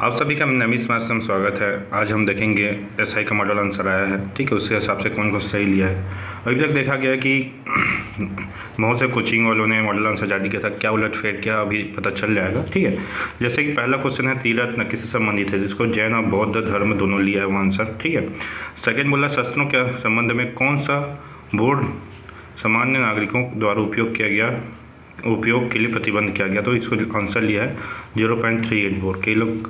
आप सभी का नवी स्मार्ट में स्वागत है। आज हम देखेंगे एसआई का मॉडल आंसर आया है, ठीक है। उसके हिसाब से कौन कौन सही लिया है। अभी तक देखा गया कि बहुत से कोचिंग वालों ने मॉडल आंसर जारी किया था, क्या उलटफेर क्या अभी पता चल जाएगा, ठीक है। जैसे कि पहला क्वेश्चन है तीरथ किससे संबंधित है, जिसको जैन और बौद्ध धर्म दोनों लिया है वो आंसर, ठीक है। सेकेंड बोला शस्त्रों के संबंध में कौन सा बोर्ड सामान्य नागरिकों द्वारा उपयोग के लिए प्रतिबंध किया गया, तो इसको आंसर लिया है 0.38 बोर्ड। कई लोग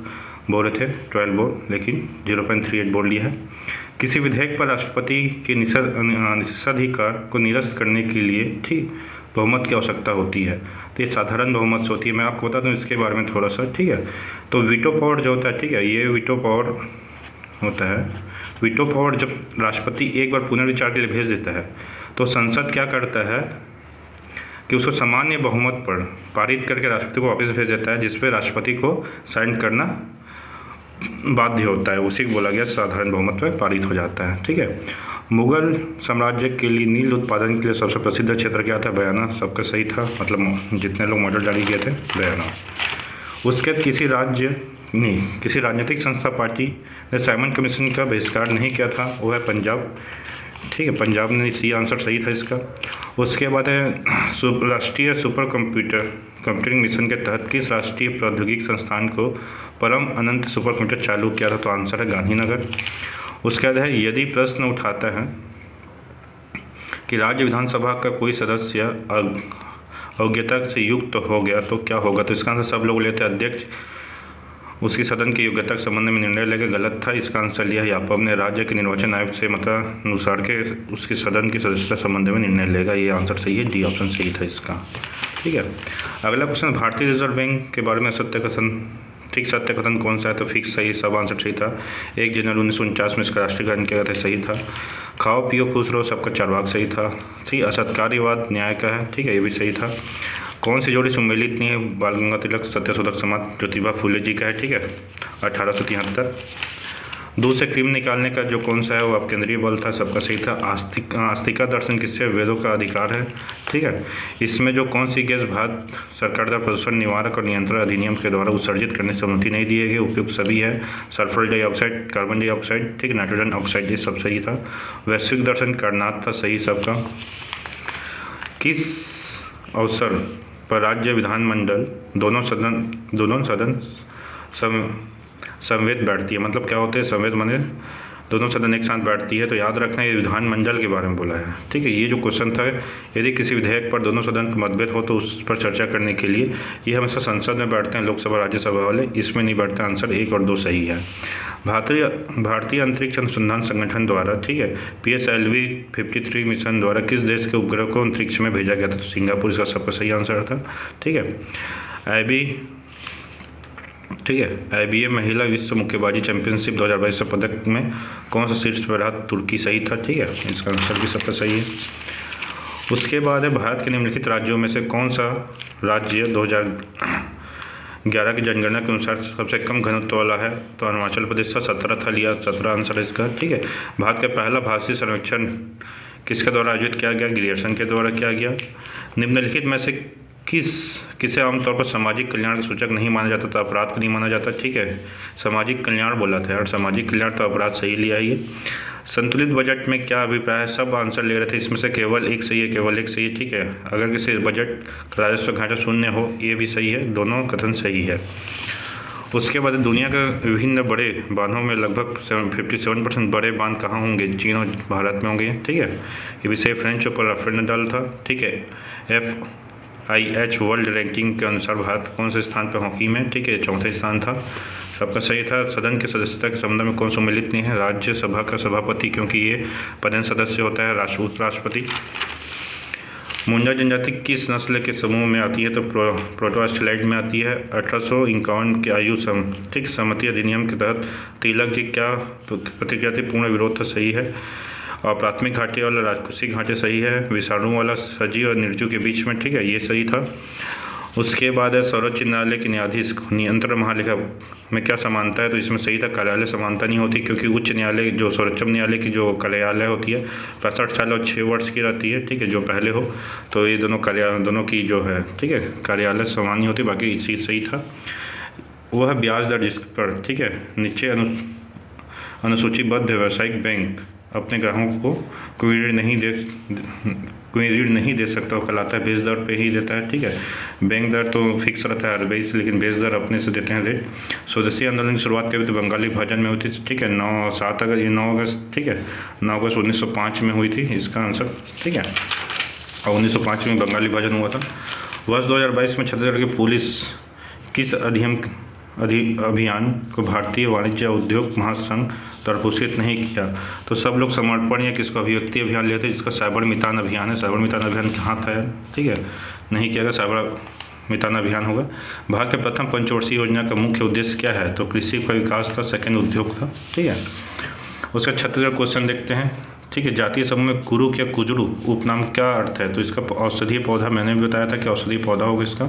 बोल रहे थे 12 बोर्ड, लेकिन 0.38 बोर्ड लिया है। किसी विधेयक पर राष्ट्रपति के निषेधाधिकार को निरस्त करने के लिए ठीक बहुमत की आवश्यकता होती है, तो ये साधारण बहुमत से होती है। मैं आपको बता दूँ इसके बारे में थोड़ा सा, ठीक है। तो वीटो पावर जो होता है, ठीक है, ये वीटो पावर होता है। वीटो पावर जब राष्ट्रपति एक बार पुनर्विचार के लिए भेज देता है, तो संसद क्या करता है कि उसको सामान्य बहुमत पर पारित करके राष्ट्रपति को वापस भेज देता है, जिसपे राष्ट्रपति को साइन करना बाध्य होता है। उसी को बोला गया साधारण बहुमत पर पारित हो जाता है, ठीक है। मुगल साम्राज्य के लिए नील उत्पादन के लिए सबसे प्रसिद्ध क्षेत्र क्या था, बयाना। सबका सही था, मतलब जितने लोग मॉडल जारी किए थे बयाना। उसके किसी राजनीतिक संस्था पार्टी ने साइमन कमीशन का बहिष्कार नहीं किया था, वो है पंजाब, ठीक है। पंजाब ने सी आंसर सही था इसका। उसके बाद है राष्ट्रीय सुपर कंप्यूटिंग मिशन के तहत किस राष्ट्रीय प्रौद्योगिकी संस्थान को परम अनंत सुपर कंप्यूटर चालू किया था, तो आंसर है गांधीनगर। उसके बाद है यदि प्रश्न उठाता है कि राज्य विधानसभा का कोई सदस्य अयोग्यता से युक्त हो गया तो क्या होगा, तो इसका आंसर सब लोग लेते हैं अध्यक्ष उसकी सदन की योग्यता के संबंध में निर्णय लेकर गलत था। इसका आंसर लिया यापव ने राज्य के निर्वाचन आयोग से मतानुसार के उसकी सदन की सदस्यता संबंध में निर्णय लेगा, ये आंसर सही है, डी ऑप्शन सही था इसका, ठीक है। अगला क्वेश्चन भारतीय रिजर्व बैंक के बारे में सत्य कथन कौन सा है, तो फिक्स सही, सब आंसर सही था। 1 जनवरी 1949 में इसका राष्ट्रीयकरण किया गया था, सही था। खाओ पियो खुश रहो सबका चारवाक सही था, ठीक। असत्कार्यवाद न्याय का है, ठीक है, ये भी सही था। कौन सी जोड़ी सुमेलित नहीं है, बाल गंगाधर तिलक सत्यशोधक समाज ज्योतिबा फूले जी का है, ठीक है, 1873। दूध से क्रीम निकालने का जो कौन सा है वो अब केंद्रीय बल था, सबका सही था। आस्तिका दर्शन किससे, वेदों का अधिकार है, ठीक है। इसमें जो कौन सी गैस भारत सरकार द्वारा प्रदूषण निवारक और नियंत्रण अधिनियम के द्वारा उत्सर्जित करने से अनुमति नहीं दी गई, उपयुक्त सभी है। सल्फर डाइऑक्साइड, कार्बन डाइऑक्साइड, ठीक, नाइट्रोजन ऑक्साइड, ये सब सही था। वैश्विक दर्शन करनाथ था, सही सबका। किस अवसर पर राज्य विधानमंडल दोनों सदन समवेत बैठती है, मतलब क्या होते हैं समवेत, माने दोनों सदन एक साथ बैठती है, तो याद रखना ये विधानमंडल के बारे में बोला है, ठीक है। ये जो क्वेश्चन था, यदि किसी विधेयक पर दोनों सदन का मतभेद हो तो उस पर चर्चा करने के लिए ये हमेशा संसद में बैठते हैं लोकसभा राज्यसभा वाले, इसमें नहीं बैठते। आंसर 1 और 2 सही है। भारतीय अंतरिक्ष अनुसंधान संगठन द्वारा, ठीक है, PSLV 53 मिशन द्वारा किस देश के उपग्रह को अंतरिक्ष में भेजा गया था, तो सिंगापुर इसका सबका सही आंसर था, ठीक है। ठीक है, IBA महिला विश्व मुक्केबाजी चैंपियनशिप 2022 पदक में कौन सा शीर्ष पर रहा, तुर्की सही था, ठीक है, इसका आंसर भी सबका सही है। उसके बाद है भारत के निम्नलिखित राज्यों में से कौन सा राज्य 2011 की जनगणना के अनुसार सबसे कम घनत्व वाला है, तो अरुणाचल प्रदेश का 17 था, लिया 17 आंसर इसका, ठीक है। भारत का पहला भाषी सर्वेक्षण किसके द्वारा आयोजित किया गया, ग्रियर्सन के द्वारा किया गया। निम्नलिखित में से किसे आमतौर पर सामाजिक कल्याण का सूचक नहीं माना जाता, तो अपराध को नहीं माना जाता, ठीक है। सामाजिक कल्याण बोला था यार, सामाजिक कल्याण तो अपराध सही लिया है ये। संतुलित बजट में क्या अभिप्राय है, सब आंसर ले रहे थे, इसमें से केवल एक सही है, केवल एक सही है, ठीक है। अगर किसी बजट राजस्व घाटा शून्य हो, ये भी सही है, दोनों कथन सही है। उसके बाद दुनिया के विभिन्न बड़े बांधों में लगभग 57% बड़े बांध कहाँ होंगे, चीन और भारत में होंगे, ठीक है। ये विषय फ्रेंच ओपन राफेल नडाल था, ठीक है। FIH वर्ल्ड रैंकिंग के अनुसार भारत कौन से स्थान पर हॉकी में, ठीक है, 4थे स्थान था, सबका सही था। सदन की सदस्यता के संबंध में कौन सम्मिलित नहीं है, राज्यसभा का सभापति, क्योंकि ये पदेन सदस्य होता है, उपराष्ट्रपति। मुंडा जनजाति किस नस्ल के समूह में आती है, तो प्रोटोस्टेलाइड में आती है। 1851 के आयु ठीक सहमति अधिनियम के तहत तिलक जी क्या प्रतिक्रिया थी, पूर्ण विरोध था, सही है। और प्राथमिक घाटे वाला राजकोषीय घाटे सही है। विषाणु वाला सजीव और निर्जीव के बीच में, ठीक है, ये सही था। उसके बाद है सर्वोच्च न्यायालय के न्यायाधीश नियंत्रण महालेखा में क्या समानता है, तो इसमें सही था, कार्यालय समानता नहीं होती, क्योंकि उच्च न्यायालय जो सर्वोच्च न्यायालय की जो कार्यालय होती है 65 साल और 6 वर्ष की रहती है, ठीक है, जो पहले हो, तो ये दोनों की जो है, ठीक है, कार्यालय समान नहीं होती, बाकी चीज़ सही था। वह ब्याज दर जिस पर, ठीक है, नीचे अनुसूचीबद्ध व्यावसायिक बैंक अपने ग्राहकों को कोई ऋण नहीं दे सकता, वो कहलाता है बेच दर पे ही देता है, ठीक है। बैंक दर तो फिक्स रहता है आरबीआई से, लेकिन बेच दर अपने से देते हैं रेट। स्वदेशी आंदोलन की शुरुआत कभी तो बंगाली भाषा में हुई थी, ठीक है, 9 अगस्त, ठीक है, 9 अगस्त 1905 में हुई थी इसका आंसर, ठीक है, और 1905 में बंगाली भाषण हुआ था। वर्ष 2022 में छत्तीसगढ़ की पुलिस किस अभियान को भारतीय वाणिज्य उद्योग महासंघ द्वारा पुरस्कृत नहीं किया? तो सब लोग समर्पण या किसको अभिव्यक्ति अभियान लिए थे, जिसका साइबर मितान अभियान है। साइबर मितान अभियान कहाँ था, ठीक है, नहीं किया गया, साइबर मितान अभियान होगा। भारत के प्रथम पंचवर्षीय योजना का मुख्य उद्देश्य क्या है? तो कृषि का विकास था, सेकेंड उद्योग था, ठीक है। उसका छत्तीसगढ़ क्वेश्चन देखते हैं, ठीक है। जातीय समूह में कुरुक या कुजरू उपनाम क्या अर्थ है? तो इसका औषधीय पौधा, मैंने भी बताया था कि औषधीय पौधा होगा इसका।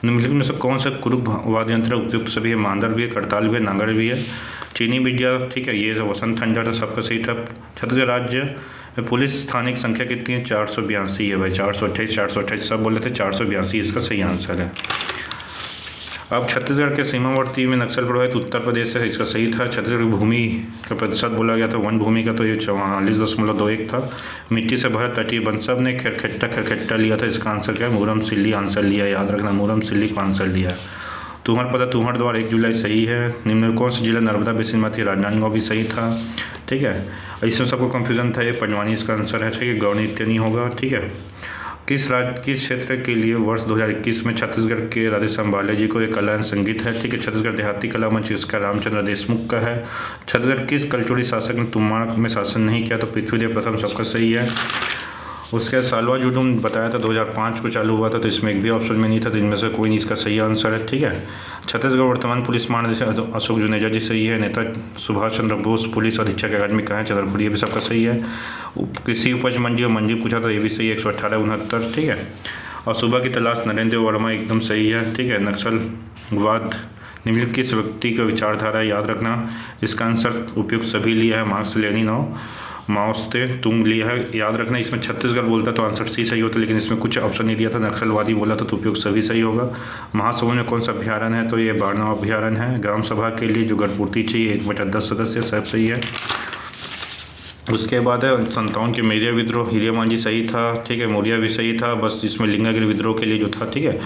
निम्नलिखित में से कौन सा कुरुक वाद्य यंत्र उपयुक्त सभी है? मांदर भी है, करताल भी है, नागर भी है। चीनी मीडिया, ठीक है, ये वसंत ठंडा था, सबका सही था। छत्तीसगढ़ राज्य में पुलिस स्थानिक संख्या कितनी है? 482 है भाई, 428 सब बोले थे, 482 इसका सही आंसर है। अब छत्तीसगढ़ के सीमावर्ती में नक्सल प्रभावित उत्तर प्रदेश है, इसका सही था। छत्तीसगढ़ की भूमि का प्रतिशत बोला गया था, वन भूमि का, तो ये 44.21 था। मिट्टी से भरा तटीय वन, सब ने खरखेट्टा लिया था, इसका आंसर क्या है? मुरम सिल्ली आंसर लिया, याद रखना, मुरम सिल्ली को आंसर लिया। तुम्हार द्वार 1 जुलाई सही है। निम्न कौन सा जिला नर्मदा बेसिन में थी? राजनांदगांव भी सही था, ठीक है। इसमें सबको कन्फ्यूजन था, ये पंजवानी इसका आंसर है, ठीक है, गौरनीत्य नहीं होगा, ठीक है। किस क्षेत्र के लिए वर्ष 2021 में छत्तीसगढ़ के राधेश्याम बालाजी को एक कला एवं संगीत है, ठीक है। छत्तीसगढ़ देहाती कला मंच इसका रामचंद्र देशमुख का है। छत्तीसगढ़ किस कलचुड़ी शासक ने तुम्बाड़ में शासन नहीं किया? तो पृथ्वीदेव प्रथम, सबका सही है। उसके सालवा जुलूम बताया था 2005 को चालू हुआ था, तो इसमें एक भी ऑप्शन में नहीं था, तो इनमें से कोई नहीं इसका सही आंसर है, ठीक है। छत्तीसगढ़ वर्तमान पुलिस महानिदेशक अशोक जुनेजा जी सही है। नेता सुभाष चंद्र बोस पुलिस अधीक्षक अकादमी कहाँ है? चंद्रपुर, ये भी सबका सही है। कृषि उपज मंडी और मंडी पूछा था, ये भी सही है, 118-69, ठीक है। और सुबह की तलाश नरेंद्र वर्मा एकदम सही है, ठीक है। नक्सलवाद निम्नलिखित किस व्यक्ति का विचारधारा है? याद रखना, इसका आंसर उपयुक्त सभी लिया है, मार्क्स लेनिन और माओ से तुंग लिया है, याद रखना। इसमें छत्तीसगढ़ बोलता तो आंसर सी सही होता, लेकिन इसमें कुछ ऑप्शन नहीं दिया था। नक्सलवादी बोला तो उपयुक्त सभी सही होगा। महासमुंद में कौन सा अभ्यारण्य है? तो ये बारनाव अभ्यारण्य है। ग्राम सभा के लिए जो गढ़पूर्ति चाहिए 1/10 सदस्य, सब सही है। उसके बाद है 57 के मौर्य विद्रोह, हीरे मांझी सही था, ठीक है, मौर्य भी सही था, बस इसमें लिंगागिरी विद्रोह के लिए जो था, ठीक है,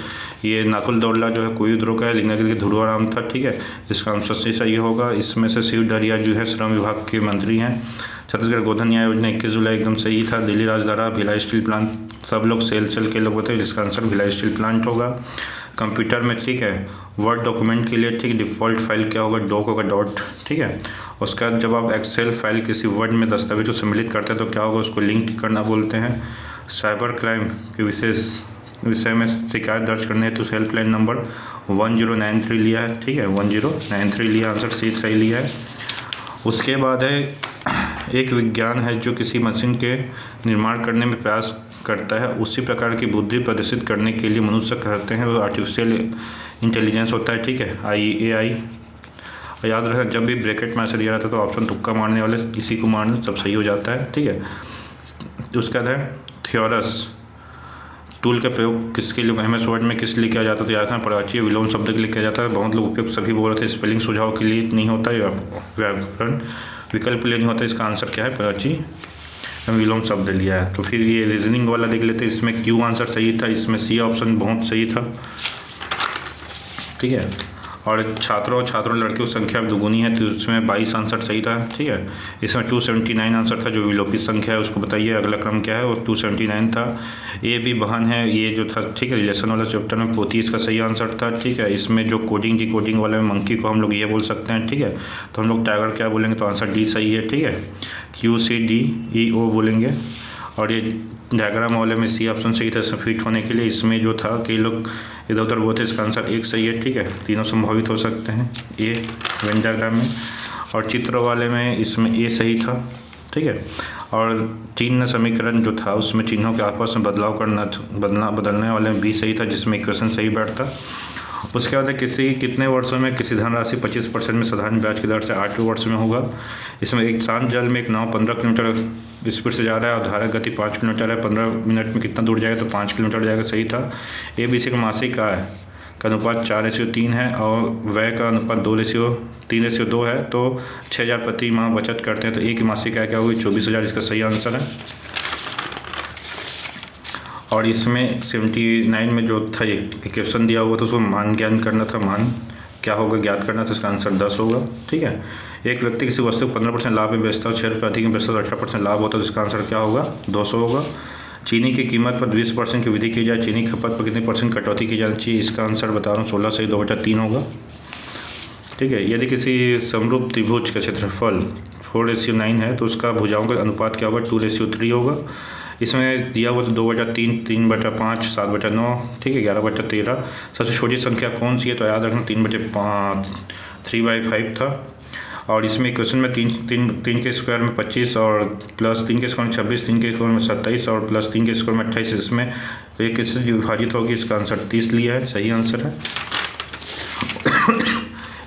ये नाकुल दौला जो है कोई विद्रोह का है, लिंगागिरी के धुरवाराम था, ठीक है, इसका आंसर सही होगा। इसमें से शिव डहरिया जो है श्रम विभाग के मंत्री हैं। छत्तीसगढ़ गोधन न्याय योजना 21 जुलाई एकदम सही था। दिल्ली राजधारा, भिलाई स्टील प्लांट, सब लोग सेल के लोग होते हैं, इसका आंसर भिलाई स्टील प्लांट होगा। कंप्यूटर में, ठीक है, वर्ड डॉक्यूमेंट के लिए, ठीक, डिफ़ॉल्ट फाइल क्या होगा? डॉक होगा, डॉट, ठीक है। उसके बाद जब आप एक्सेल फाइल किसी वर्ड में दस्तावेज को सम्मिलित करते हैं तो क्या होगा? उसको लिंक करना बोलते हैं। साइबर क्राइम के विषय में शिकायत दर्ज करने हेतु हेल्पलाइन नंबर 1093 लिया है, ठीक है, 1093 लिया, आंसर सी सही लिया है। उसके बाद है एक विज्ञान है जो किसी मशीन के निर्माण करने में प्रयास करता है, उसी प्रकार की बुद्धि प्रदर्शित करने के लिए मनुष्य कहते हैं, वो आर्टिफिशियल इंटेलिजेंस होता है, ठीक है, AI। याद रखना, जब भी ब्रैकेट में ऐसे दिया जाता है तो ऑप्शन तुक्का मारने वाले किसी को मारना, सब सही हो जाता है, ठीक है। उसके बाद है थ्योरस टूल का प्रयोग किसके लिए MS वर्ड में किस लिए किया जाता है? तो याद रखना, प्राची विलोम शब्द के लिए किया जाता है। बहुत लोग उपयुक्त सभी बोल रहे थे, स्पेलिंग सुझाव के लिए नहीं होता है, व्याकरण विकल्प के लिए नहीं होता। इसका आंसर क्या है? प्राची विलोम शब्द लिया है। तो फिर ये रीजनिंग वाला देख लेते हैं, इसमें क्यू आंसर सही था, इसमें सी ऑप्शन बहुत सही था, ठीक है। और छात्रों लड़कियों की संख्या दुगुनी है, तो उसमें 22 आंसर सही था, ठीक है। इसमें 279 आंसर था, जो विलोपित संख्या है उसको बताइए अगला क्रम क्या है, और 279 था। ये भी बहन है, ये जो था, ठीक है, रिलेशन वाला चैप्टर में पोती इसका सही आंसर था, ठीक है। इसमें जो कोडिंग डिकोडिंग वाले में मंकी को हम लोग ये बोल सकते हैं, ठीक है, तो हम लोग टाइगर क्या बोलेंगे? तो आंसर डी सही है, ठीक है, QCDEO बोलेंगे। और ये डायग्राम वाले में सी ऑप्शन सही था, फिट होने के लिए। इसमें जो था कई लोग इधर उधर वो थे, इसका आंसर एक सही है, ठीक है, तीनों संभावित हो सकते हैं ये वेन डायग्राम में। और चित्र वाले में इसमें ए सही था, ठीक है। और चिन्ह समीकरण जो था उसमें चिन्हों के आपस में बदलने वाले में बी सही था, जिसमें इक्वेशन सही बैठता। उसके बाद कितने वर्षों में किसी धनराशि 25% में साधारण ब्याज की दर से 8वें वर्ष में होगा? इसमें एक शांत जल में एक नाव 15 किलोमीटर स्पीड से जा रहा है और धारा गति 5 किलोमीटर है, 15 मिनट में कितना दूर जाएगा? तो 5 किलोमीटर जाएगा, सही था। ABC का मासिक आय का अनुपात 4:3 है और व्यय का अनुपात 3:2 है, तो 6,000 प्रति माह बचत करते हैं तो एक मासिक आय क्या होगी? 24,000 इसका सही आंसर है। और इसमें 79 में जो था इक्वेशन दिया हुआ था उसको मान ज्ञान करना था, मान क्या होगा ज्ञात करना था, इसका आंसर 10 होगा। ठीक है, एक व्यक्ति किसी वस्तु को 15% लाभ में बेचता है, 6 रुपये अधिक में बेचता है तो 18% लाभ होता है तो इसका आंसर क्या होगा? 200 होगा। चीनी की कीमत पर 20% की वृद्धि की जाए, चीनी खपत पर कितने % कटौती की जानी चाहिए? इसका आंसर बता रहा हूँ 16 से 2/3 होगा। ठीक है, यदि किसी समरूप त्रिभुज का क्षेत्रफल 4:9 है तो उसका भुजाओं का अनुपात क्या होगा? 2:3 होगा। इसमें दिया हुआ तो 2/3, 3/5, 7/9, ठीक है, 11/13। सबसे छोटी संख्या कौन सी है? तो याद रखना 3/5, 3/5 था। और इसमें क्वेश्चन में 3 के स्क्वायर में 25 और प्लस 3 के स्क्वायर में 26, 3 के स्क्वायर में 27 और प्लस 3 के स्क्वायर में 28, इसमें तो ये किससे विभाजित होगी? इसका आंसर 30 लिया है, सही आंसर है।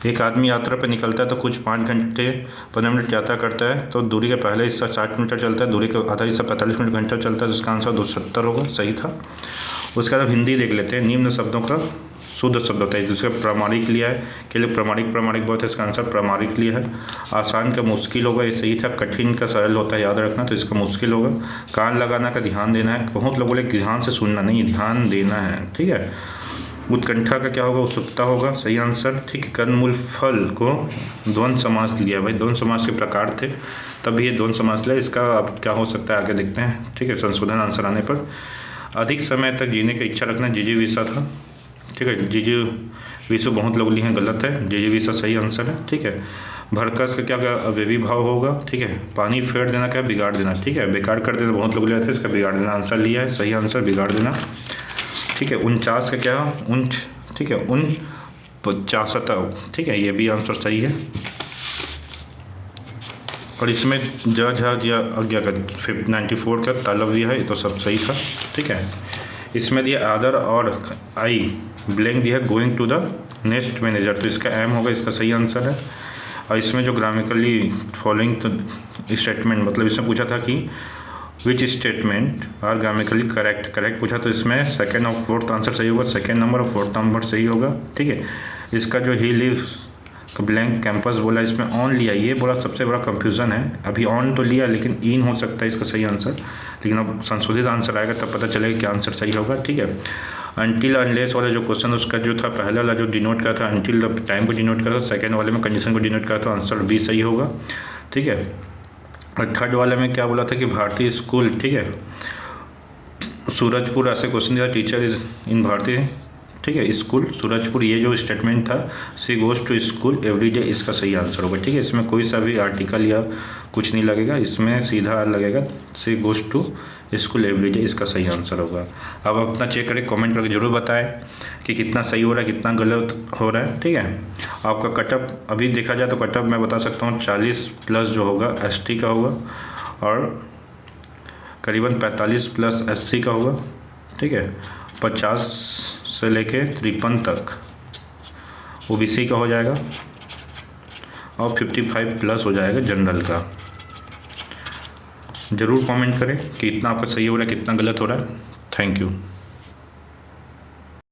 एक आदमी यात्रा पर निकलता है तो कुछ 5 घंटे 15 मिनट यात्रा करता है, तो दूरी का पहला हिस्सा 60 मीटर चलता है, दूरी का आधा हिस्सा 45 मिनट घंटा चलता है, तो इसका आंसर 270 होगा, सही था। उसके बाद हिंदी देख लेते हैं। निम्न शब्दों का शुद्ध शब्द होता है, जिसका प्रामाणिक लिया है, के लिए प्रामाणिक बहुत है, इसका आंसर प्रामाणिक लिया है। आसान का मुश्किल होगा, ये सही था। कठिन का सरल होता है, याद रखना, तो इसका मुश्किल होगा। कान लगाना का ध्यान देना है, बहुत लोग बोले ध्यान से सुनना नहीं, ध्यान देना है। ठीक है, उत्कंठा का क्या होगा? उत्सुकता होगा, सही आंसर। ठीक है, कंदमूल फल को द्वंद्व समास लिया, भाई द्वंद्व समास के प्रकार थे तब ये द्वंद्व समास लिया, इसका अब क्या हो सकता है आगे देखते हैं। ठीक है, संशोधन आंसर आने पर। अधिक समय तक जीने की इच्छा रखना जिजीविषा था। ठीक है, जिजीविषु बहुत लोग लिए हैं, गलत है, जिजीविषा सही आंसर है। ठीक है, भरकस का क्या अवयवी भाव होगा? ठीक है, पानी फेर देना क्या? बिगाड़ देना। ठीक है, बेकार कर देना बहुत लोग लिए थे, इसका बिगाड़ देना आंसर लिया है, सही आंसर बिगाड़ देना। ठीक है, 49 का क्या? ठीक है, 49। ठीक है, ये भी आंसर सही है। और इसमें जज या आज्ञा का 94 का तालव्य है, ये तो सब सही था। ठीक है, इसमें दिया आदर और आई ब्लैंक दिया है going to the next manager, तो इसका एम होगा, इसका सही आंसर है। और इसमें जो ग्रामेटिकली फॉलोइंग स्टेटमेंट, मतलब इसमें पूछा था कि which statement are grammatically correct पूछा, तो इसमें सेकेंड और फोर्थ आंसर सही होगा, सेकेंड नंबर और फोर्थ नंबर सही होगा। ठीक है, इसका जो ही लिव्स ब्लैंक कैंपस बोला, इसमें ऑन लिया, ये बोला सबसे बड़ा कंफ्यूजन है। अभी ऑन तो लिया लेकिन इन हो सकता है इसका सही आंसर, लेकिन अब संशोधित आंसर आएगा तब पता चलेगा क्या आंसर सही होगा। ठीक है, अनटिल अनलेस वाला जो क्वेश्चन उसका जो था पहला वाला जो डिनोट करा था अनटिल टाइम को डिनोट करा था, सेकेंड वाले में कंडीशन को डिनोट करा था, आंसर बी सही होगा। ठीक है, और थर्ड वाले में क्या बोला था कि भारतीय स्कूल, ठीक है, सूरजपुर ऐसे क्वेश्चन दिया, टीचर इज इन भारतीय, ठीक है, स्कूल सूरजपुर, ये जो स्टेटमेंट था she goes to school every day, इसका सही आंसर होगा। ठीक है, इसमें कोई सा भी आर्टिकल या कुछ नहीं लगेगा, इसमें सीधा लगेगा she goes to school every day, इसका सही आंसर होगा। अब अपना चेक करें, कमेंट करके जरूर बताएं कि कितना सही हो रहा है कितना गलत हो रहा है। ठीक है, आपका कटअप अभी देखा जाए तो कटअप मैं बता सकता हूँ 40+ जो होगा ST का होगा और करीबन 45+ SC का होगा। ठीक है, 50 से लेके 53 तक OBC का हो जाएगा और 55+ हो जाएगा जनरल का। ज़रूर कमेंट करें कि इतना आपका सही हो रहा है कितना गलत हो रहा है। Thank you.